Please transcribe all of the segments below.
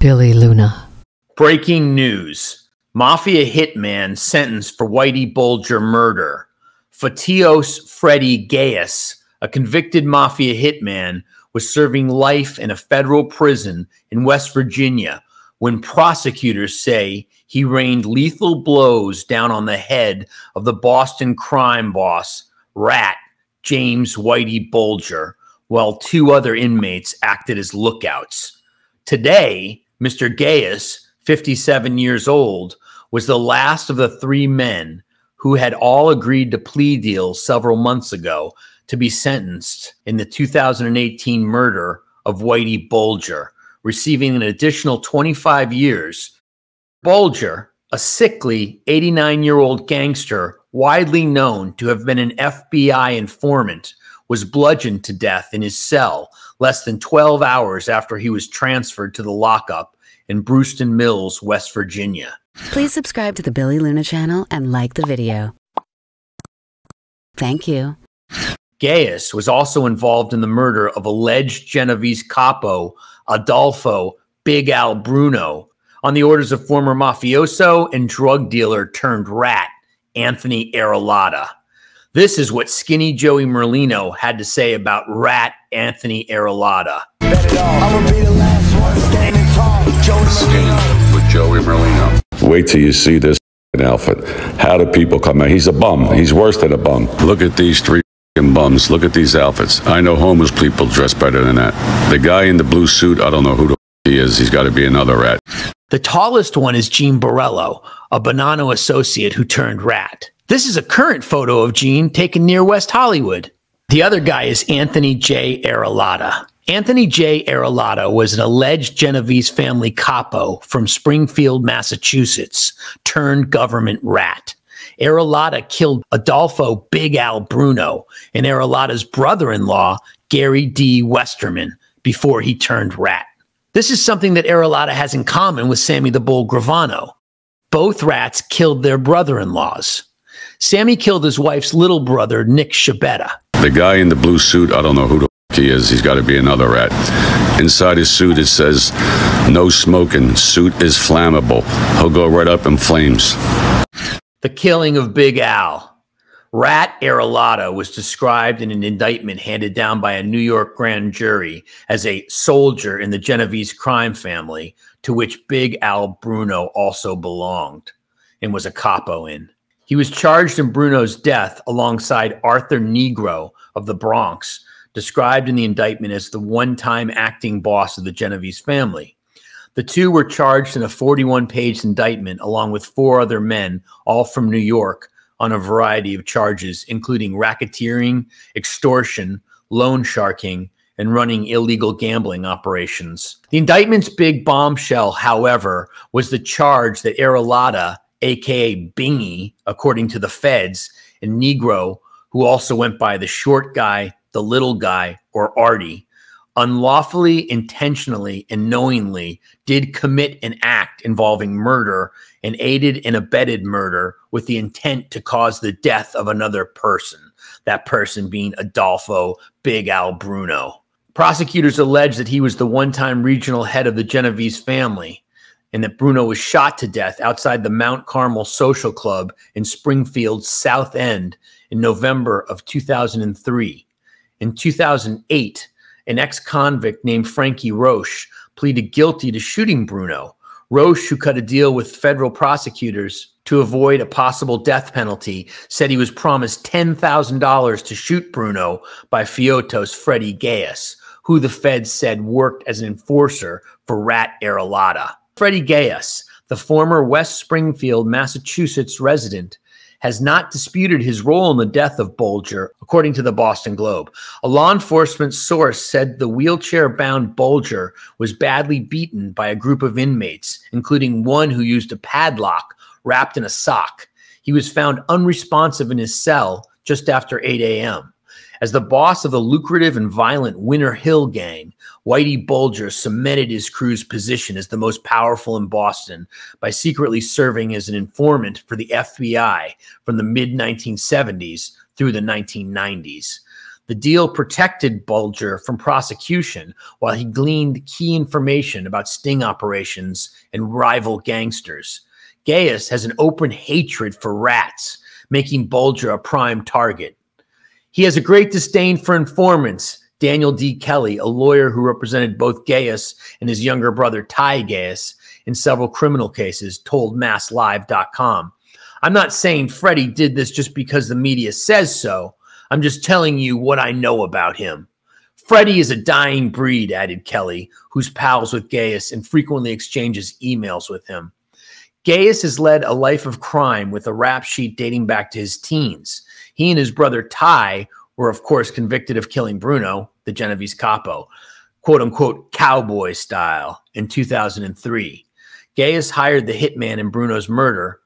Billy Luna. Breaking news. Mafia Hitman sentenced for Whitey Bulger murder. Fotios Fredy Geas, a convicted Mafia Hitman, was serving life in a federal prison in West Virginia when prosecutors say he rained lethal blows down on the head of the Boston crime boss, Rat James Whitey Bulger, while two other inmates acted as lookouts. Today, Mr. Geas, 57 years old, was the last of the three men who had all agreed to plea deals several months ago to be sentenced in the 2018 murder of Whitey Bulger, receiving an additional 25 years. Bulger, a sickly 89-year-old gangster widely known to have been an F.B.I. informant, was bludgeoned to death in his cell less than 12 hours after he was transferred to the lockup in Bruceton Mills, West Virginia. Please subscribe to the Billy Luna channel and like the video. Thank you. Geas was also involved in the murder of alleged Genovese capo Adolfo Big Al Bruno on the orders of former mafioso and drug dealer turned rat Anthony Arillotta. This is what Skinny Joey Merlino had to say about rat Anthony Arillotta. I'ma be the last one standing tall. Skinny with Joey Merlino. Wait till you see this outfit. How do people come out? He's a bum. He's worse than a bum. Look at these three bums. Look at these outfits. I know homeless people dress better than that. The guy in the blue suit, I don't know who the he is. He's got to be another rat. The tallest one is Gene Borello, a Bonanno associate who turned rat. This is a current photo of Gene taken near West Hollywood. The other guy is Anthony J. Arillotta. Anthony J. Arillotta was an alleged Genovese family capo from Springfield, Massachusetts, turned government rat. Arillotta killed Adolfo Big Al Bruno and Arillotta's brother-in-law, Gary D. Westerman, before he turned rat. This is something that Arillotta has in common with Sammy the Bull Gravano. Both rats killed their brother-in-laws. Sammy killed his wife's little brother, Nick Shabetta. The guy in the blue suit, I don't know who the he is. He's got to be another rat. Inside his suit, it says, "No smoking. Suit is flammable. He'll go right up in flames." The killing of Big Al. Rat Arillotta was described in an indictment handed down by a New York grand jury as a soldier in the Genovese crime family to which Big Al Bruno also belonged and was a capo in. He was charged in Bruno's death alongside Arthur Negro of the Bronx, described in the indictment as the one-time acting boss of the Genovese family. The two were charged in a 41-page indictment along with four other men, all from New York, on a variety of charges, including racketeering, extortion, loan sharking, and running illegal gambling operations. The indictment's big bombshell, however, was the charge that Arillotta, aka Bingy, according to the feds, and Negro, who also went by the short guy, the little guy, or Artie, unlawfully, intentionally, and knowingly did commit an act involving murder and aided and abetted murder with the intent to cause the death of another person, that person being Adolfo Big Al Bruno. Prosecutors allege that he was the one-time regional head of the Genovese family and that Bruno was shot to death outside the Mount Carmel Social Club in Springfield's South End in November of 2003. In 2008, an ex-convict named Frankie Roche pleaded guilty to shooting Bruno. Roche, who cut a deal with federal prosecutors to avoid a possible death penalty, said he was promised $10,000 to shoot Bruno by Fotios Fredy Geas, who the feds said worked as an enforcer for Rat Arillotta. Fredy Geas, the former West Springfield, Massachusetts resident, has not disputed his role in the death of Bulger, according to the Boston Globe. A law enforcement source said the wheelchair-bound Bulger was badly beaten by a group of inmates, including one who used a padlock wrapped in a sock. He was found unresponsive in his cell just after 8 a.m. As the boss of the lucrative and violent Winter Hill gang, Whitey Bulger cemented his crew's position as the most powerful in Boston by secretly serving as an informant for the F.B.I. from the mid-1970s through the 1990s. The deal protected Bulger from prosecution while he gleaned key information about sting operations and rival gangsters. Geas has an open hatred for rats, making Bulger a prime target. He has a great disdain for informants. Daniel D. Kelly, a lawyer who represented both Geas and his younger brother Ty Geas in several criminal cases, told MassLive.com, "I'm not saying Fredy did this just because the media says so. I'm just telling you what I know about him. Fredy is a dying breed," added Kelly, who's pals with Geas and frequently exchanges emails with him. Geas has led a life of crime with a rap sheet dating back to his teens. He and his brother Ty were, of course, convicted of killing Bruno, the Genovese capo, quote-unquote cowboy style, in 2003. Geas hired the hitman in Bruno's murder.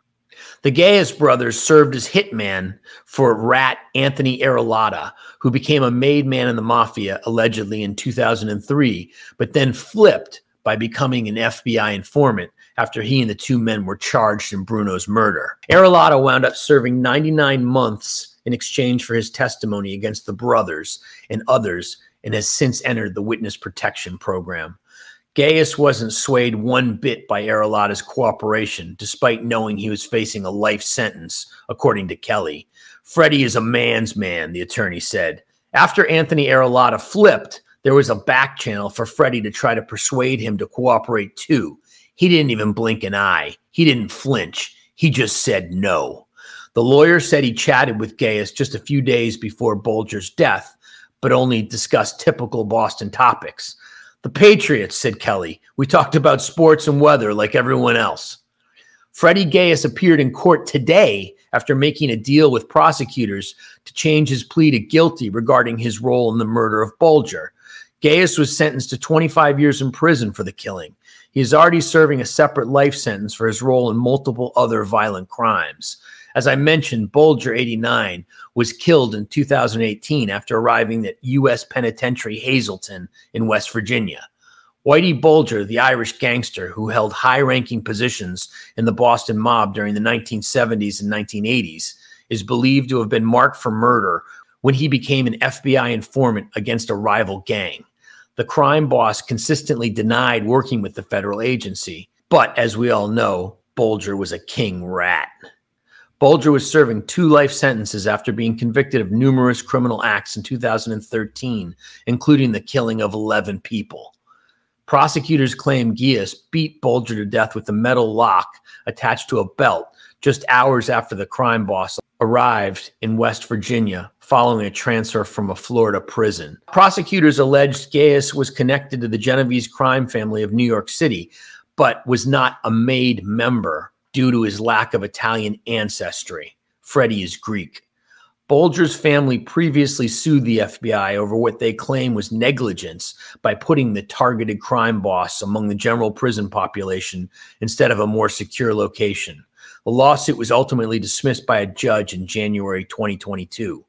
The Geas brothers served as hitman for rat Anthony Arillotta, who became a made man in the Mafia, allegedly in 2003, but then flipped by becoming an FBI informant after he and the two men were charged in Bruno's murder. Arillotta wound up serving 99 months in exchange for his testimony against the brothers and others, and has since entered the witness protection program. Geas wasn't swayed one bit by Arillotta's cooperation, despite knowing he was facing a life sentence, according to Kelly. "Fredy is a man's man," the attorney said. After Anthony Arillotta flipped, there was a back channel for Fredy to try to persuade him to cooperate too. He didn't even blink an eye. He didn't flinch. He just said no. The lawyer said he chatted with Geas just a few days before Bulger's death, but only discussed typical Boston topics. "The Patriots," said Kelly. "We talked about sports and weather like everyone else." Fredy Geas appeared in court today after making a deal with prosecutors to change his plea to guilty regarding his role in the murder of Bulger. Geas was sentenced to 25 years in prison for the killing. He is already serving a separate life sentence for his role in multiple other violent crimes. As I mentioned, Bulger, 89, was killed in 2018 after arriving at U.S. Penitentiary Hazleton in West Virginia. Whitey Bulger, the Irish gangster who held high-ranking positions in the Boston mob during the 1970s and 1980s, is believed to have been marked for murder when he became an FBI informant against a rival gang. The crime boss consistently denied working with the federal agency, but as we all know, Bulger was a king rat. Bulger was serving 2 life sentences after being convicted of numerous criminal acts in 2013, including the killing of 11 people. Prosecutors claim Geas beat Bulger to death with a metal lock attached to a belt just hours after the crime boss arrived in West Virginia following a transfer from a Florida prison. Prosecutors alleged Geas was connected to the Genovese crime family of New York City, but was not a made member due to his lack of Italian ancestry. Fredy is Greek. Bulger's family previously sued the FBI over what they claim was negligence by putting the targeted crime boss among the general prison population instead of a more secure location. The lawsuit was ultimately dismissed by a judge in January 2022.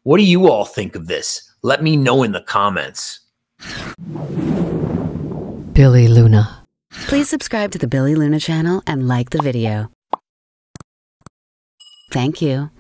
What do you all think of this? Let me know in the comments. Billy Luna. Please subscribe to the Billy Luna channel and like the video. Thank you.